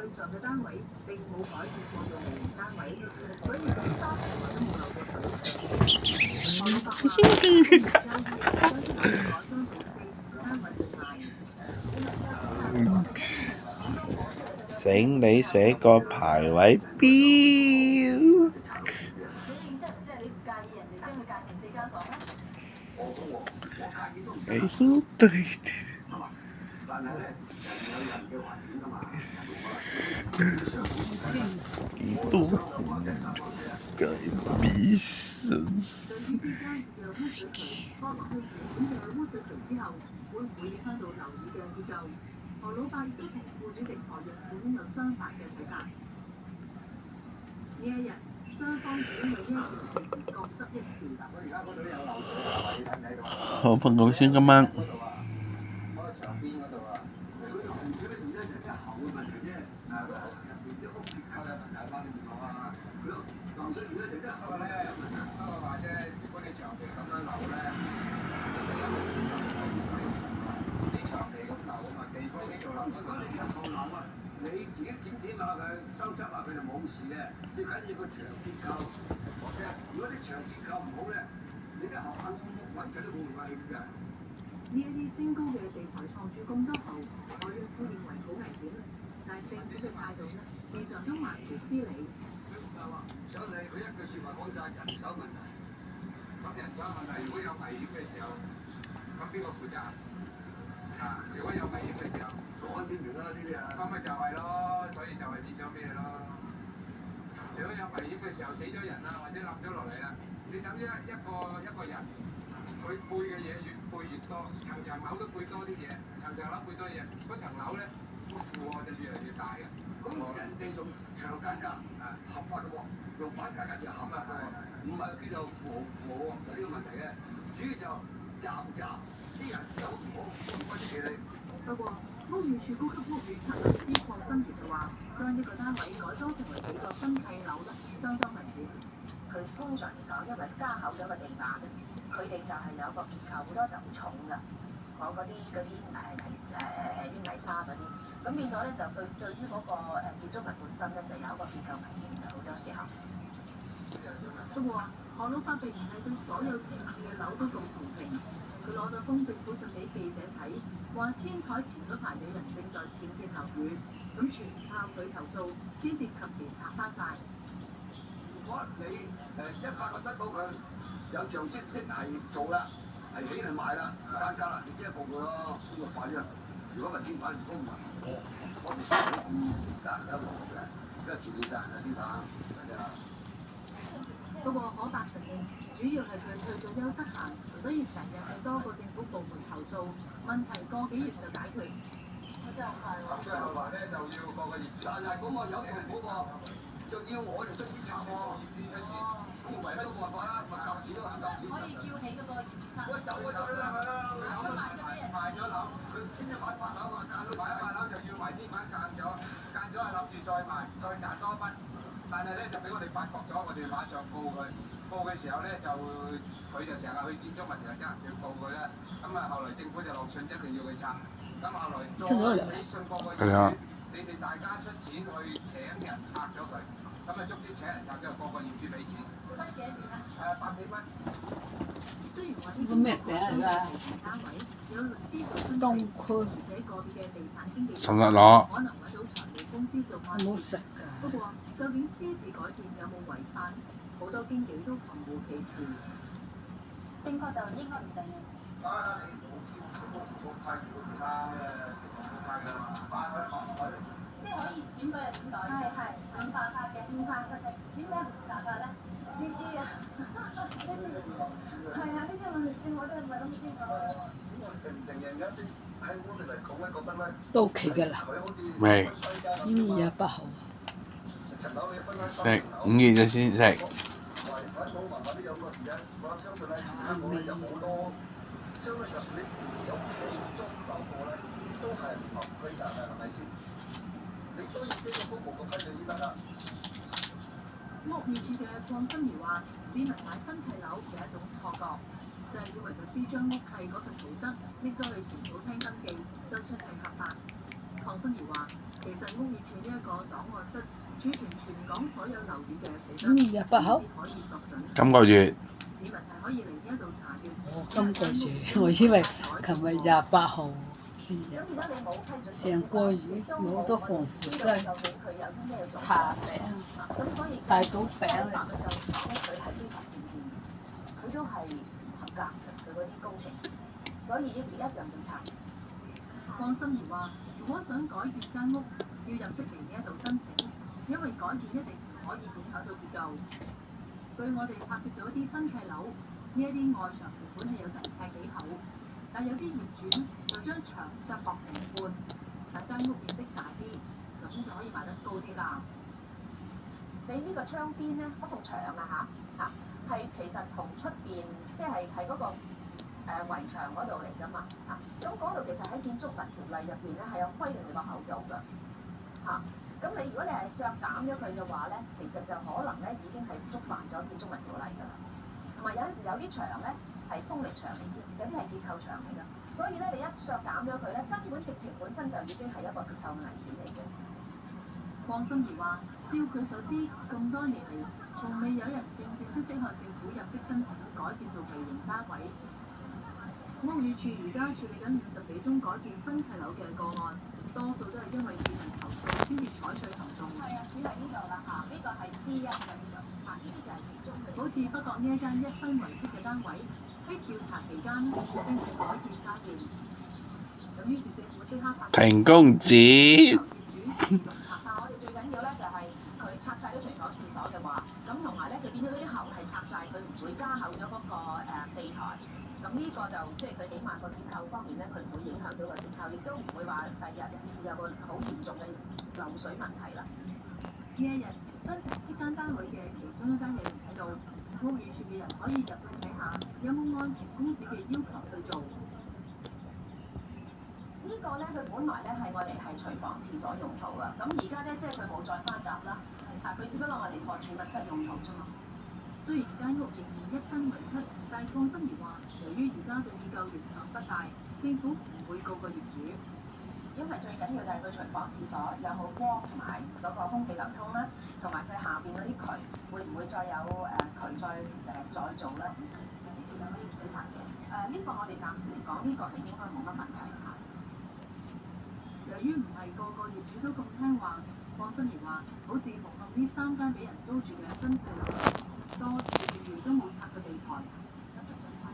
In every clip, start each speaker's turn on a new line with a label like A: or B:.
A: 對上嘅單位並冇改變過做微型單位，所以咁3年來都冇漏過水。何老伯話：將2人將啲樓改裝做4單位去賣。
B: 醒你寫個排位表。對。幾多改變信息？何老伯亦都同副主席何潤富擁有相反嘅睇法。呢一日，雙方只因為呢一件事而各執一詞。我辦公室今晚。
C: 你自己檢下佢，修葺下佢就冇事嘅。最緊要個牆結構。如果啲牆結構唔好咧，你啲學校揾佢都冇辦法㗎。
A: 呢一啲升高嘅地台創住咁多後，何潤富認為好危險，但係政府嘅態度呢，時常都慢條斯理。
C: 想你佢一句説話講晒人手問題。咁人手問題如果有危險嘅時候，咁邊個負責？如果有危險嘅時候，講天完啦呢啲啊。咁咪就係咯，所以就係變咗咩咯？如果有危險嘅時候死咗人啦，或者冧咗落嚟啦，你等於一個人，佢背嘅嘢越背越多，層樓都背多啲嘢，層樓背多嘢，嗰層樓咧個負荷就越嚟越大嘅。咁人哋用長間隔合法嘅喎，用板間隔就合法嘅喎，唔係邊度負荷有呢個問題嘅，主要就雜啲人有唔好關注佢哋。
A: 不過，屋宇署高級屋宇測量師鄺新傑就話，將一個單位改裝成為幾個分契樓咧，相當危險。
D: 佢通常嚟講，因為加厚咗個地板咧，佢哋就係有個結構，好多時候好重㗎，講嗰啲泥沙嗰啲，咁變咗咧就佢對於嗰個建築物本身咧就有一個結構危險嘅，好多時候。
A: 不過，何老伯並唔係對所有僭建嘅樓都咁同情。佢攞咗封政府信俾記者睇，話天台前嗰排有人正在僭建樓宇，咁全靠佢投訴先至及時拆翻晒。
C: 如果你一發覺得到佢有象徵式係做啦，係起嚟賣啦，間隔啦，你即係報佢咯，咁就快啲。如果唔係天台，如果唔係我哋成日得人一個嘅，而家住幾晒人啊天台，係啊。
A: 不過可伯承認，主要係佢退咗休得閒，所以成日去多個政府部門投訴，問題個幾月就解決。
D: 真係
C: 咁即係話咧，就要個個業主，但係嗰個有同嗰個就要我就出資拆喎。咁唯一都冇辦法啦，咪夾錢咯，夾錢。
D: 可以叫起嗰個業主拆。
C: 我走咗啦，係啦。
D: 佢賣咗俾人。
C: 賣咗樓，佢先至買8樓啊，間到買8樓就要賣天板間咗係諗住再賣，再賺多一筆。但係咧就俾我哋發覺咗，我哋馬上告佢。告嘅時候咧就佢就成日去建築物就爭要告佢啦。咁啊後來政府就落信一定要佢拆。咁後來再俾信個個業主，你哋大家出錢去請人拆咗佢。咁啊逐啲請人拆咗，個個業主俾錢。
D: 分幾多錢啊
C: ？100幾蚊。
A: 雖然話呢個咩名㗎？單位有律師做分析，而且個別嘅地產經紀可能揾到財務公司做按揭。不過，究竟私自改變有冇違法？好多經紀都含糊其辭。
D: 正確就應該唔承認。
C: 你冇燒錢都唔好批，如果唔啱嘅，成日都批㗎嘛，擺佢。
D: 即係可以點改就點改。係唔犯法嘅，唔犯法嘅。點解唔犯法咧？呢啲啊，係啊，呢啲我哋先我都唔係咁清楚。
C: 承唔承認嘅？喺我哋嚟講咧，覺得咧，
E: 到期㗎啦。
B: 未。
E: 5月8號。
B: 食5月就先食。
C: 相對就算你自己屋企裝修過咧，都係唔合規㗎，係咪先？你都要經過公務局批准先得㗎。
A: 屋宇署嘅鄺新儀話：市民買分契樓有一種錯覺，就係以為律師將屋契嗰份圖則拎咗去田土廳登記，就算係合法。鄺新儀話：
B: 其實屋宇署呢一個檔案室儲存全港所有樓宇嘅地
E: 5月8號
B: 先至可以作準。
A: 今個月
B: 市民係可以嚟呢一度查閱。
E: 今個月，我以為琴日28號先
D: 咁而家你冇批准
E: 成個月好多防腐劑、
D: 究竟佢有啲咩做
E: 茶餅、
D: 咁所以
E: 大肚餅
D: 法律上講咧，佢係非法僭建，佢都係唔合格嘅，佢嗰啲工程，所以一樣要查。
B: 鄺心怡話：如果想改建間屋，要入職嚟呢一度申請，因為改建一定唔可以影響到結構。據我哋拍攝咗一啲分契樓，呢一啲外牆原本係有成尺幾厚，但有啲業主就將牆削薄成半，等間屋面積大啲，咁就可以賣得高啲㗎。
D: 你呢個窗邊咧，嗰埲牆係其實同出邊即係嗰個圍牆嗰度嚟㗎嘛咁嗰度其實喺建築物條例入邊咧係有規定你個厚度㗎咁你如果你係削減咗佢嘅話咧，其實就可能咧已經係觸犯咗建築物條例㗎啦。同埋有陣時有啲牆咧係風力牆嚟添，有啲係結構牆嚟㗎，所以咧你一削減咗佢咧，根本直情本身就已經係一個結構危險嚟嘅。
B: 鄺心怡話：照佢所知，咁多年嚟，從未有人正式向政府入職申請改建做微型單位。屋宇署而家處理緊50幾宗改建分契樓嘅個案，多數都係因為市民投訴先至採取行動。
D: 係啊，主要係呢度啦呢個係 C1嘅呢度呢啲就係其中嘅。
B: 好似北角呢一間1分為7嘅單位，喺調查期間正係改建階段。咁於是政府即刻發
A: 停工節。
B: 業主
D: 我哋最緊要咧就係佢拆晒啲廚房廁所嘅話，咁同埋咧佢變咗嗰啲喉係拆晒，佢唔會加厚咗嗰個地台。咁呢個就即係佢起碼個結構方面咧，佢唔會影響到個結構，亦都唔會話第日以至有個好嚴重嘅漏水問題啦。
B: 呢一日分成7間單位嘅其中一間有人喺度，屋宇署嘅人可以入去睇下有冇按停工紙嘅要求去做。
D: 呢個咧佢本來咧係我哋係廚房廁所用途㗎，咁而家咧即係佢冇再翻夾啦，佢只不過我哋放儲物室用途啫嘛。
B: 雖然間屋仍然1分為7，但鄺心怡話，由於而家對結構影響不大，政府唔會告個業主。
D: 因為最緊要就係佢廚房廁所有冇光同埋嗰個空氣流通啦，同埋佢下邊嗰啲渠會唔會再有渠再做啦？唔需要呢啲咁樣要水查嘅。呢個我哋暫時嚟講，呢個係應該冇乜問題
B: 由於唔係個個業主都咁聽話，鄺心怡話，好似紅磡呢3間俾人租住嘅分契樓，多住都冇拆過地台。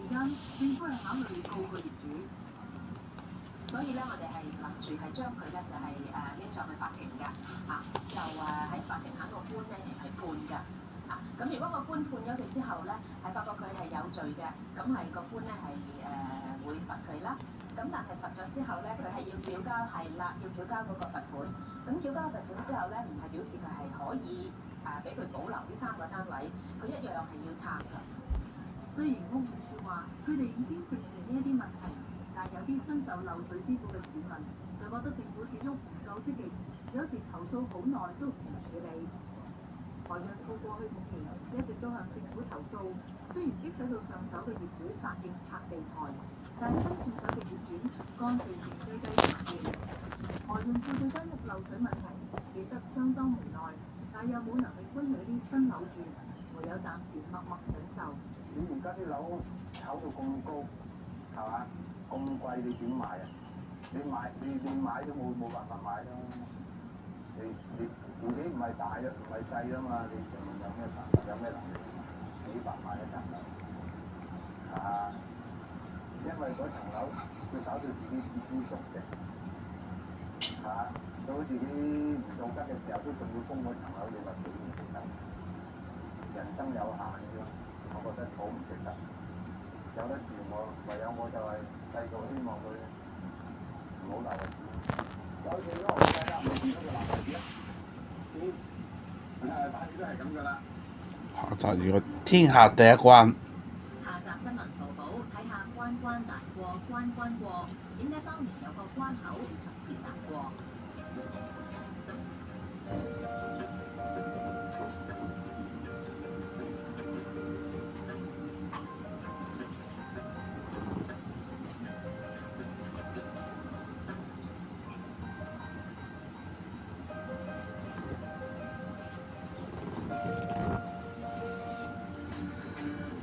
B: 而家政府係考慮告個業主。
D: 所以咧，我哋係諗住係將佢咧就係拎上去法庭㗎就喺法庭肯個官咧嚟係判㗎咁如果個官判咗佢之後咧，係發覺佢係有罪嘅，咁係個官咧係會罰佢啦。咁但係罰咗之後咧，佢係要繳交要繳交嗰個罰款。咁繳交罰款之後咧，唔係表示佢係可以俾佢保留呢3個單位，佢一樣係要拆㗎。
B: 雖然屋宇署話佢哋已經正視呢一啲問題，但有啲身受漏水之苦嘅市民就覺得政府始終唔夠積極，有時投訴好耐都唔處理。何潤富過去5年一直都向政府投訴，雖然迫使到上手嘅業主答應拆地台，但新轉手嘅業主乾脆靜雞雞唔見。何潤富對間屋漏水問題記得相當無奈，但又冇能力分享啲新樓住，唯有暫時默默忍受。
C: 你而家啲樓炒到咁高，係嘛？咁貴你點買啊？你買都冇辦法買咯。你自己唔係大啊，唔係細啊嘛，你仲有咩能力幾百萬一層樓？因為嗰層樓要搞到自己節衣縮食，到自己唔做得嘅時候都仲要供嗰層樓，你話幾唔值得？人生有限嘅咯，我覺得好唔值得。有得住唯有我就係繼續希望佢唔好大鑊。就算咗我大家唔見到個大鑊子大致都係咁噶啦。
A: 下集如果天下第一關。
B: 下集新聞淘寶睇下關關難過關關過，點解當年有個關口特別難過？